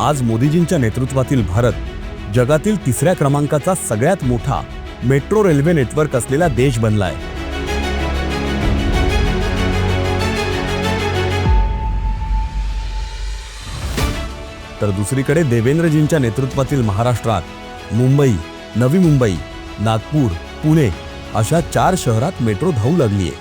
आज मोदीजींच्या नेतृत्वातील भारत जगातील 3ऱ्या क्रमांकाचा सगळ्यात मोठा मेट्रो रेल्वे नेटवर्क असलेला देश बनलाय। तर दुसरीकडे देवेंद्रजींच्या नेतृत्वातील महाराष्ट्रात मुंबई, नवी मुंबई, नागपूर, पुणे अशा 4 शहरात मेट्रो धावू लागलीये।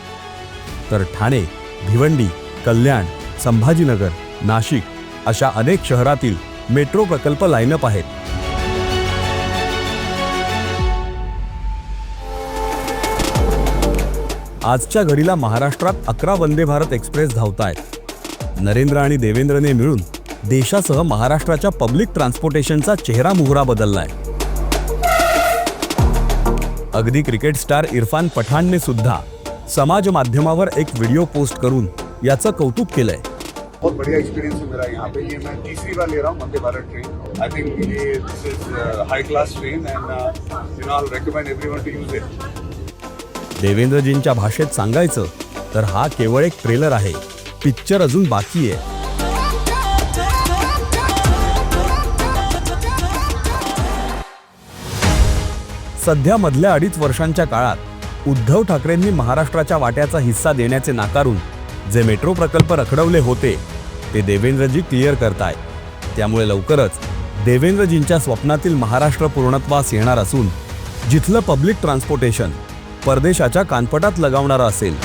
तर ठाणे, भिवंडी, कल्याण, संभाजीनगर, नाशिक अशा अनेक शहरातील मेट्रो प्रकल्प लाईनअप आहेत। आजच्या घडीला महाराष्ट्रात 11 वंदे भारत एक्सप्रेस धावतायत। नरेंद्र आणि देवेंद्रने मिळून देशासह महाराष्ट्राच्या पब्लिक ट्रान्सपोर्टेशनचा चेहरा मोहरा बदललाय। अगदी क्रिकेट स्टार इरफान पठाणने सुद्धा समाज माध्यमावर एक व्हिडिओ पोस्ट करून याचं कौतुक केलंय। बहुत बढ़िया एक्सपीरियंस है मेरा यहाँ पे। ये मैं तीसरी बार ले रहा हूँ Vande Bharat train. I think ये this is high class train and you know I will recommend everyone to use it. देवेंद्रजींच्या भाषेत सांगायचं तर हा केवळ एक ट्रेलर आहे, पिक्चर अजून बाकी आहे। सध्या मधल्या 2.5 वर्षांच्या काळात उद्धव ठाकरेंनी महाराष्ट्राच्या वाट्याचा हिस्सा देण्याचे नाकारून जे मेट्रो प्रकल्प रखडवले होते ते देवेंद्रजी क्लिअर करतायत। त्यामुळे लवकरच देवेंद्रजींच्या स्वप्नातील महाराष्ट्र पूर्णत्वास येणार असून जिथलं पब्लिक ट्रान्सपोर्टेशन परदेशाच्या कानपटात लगावणारं असेल।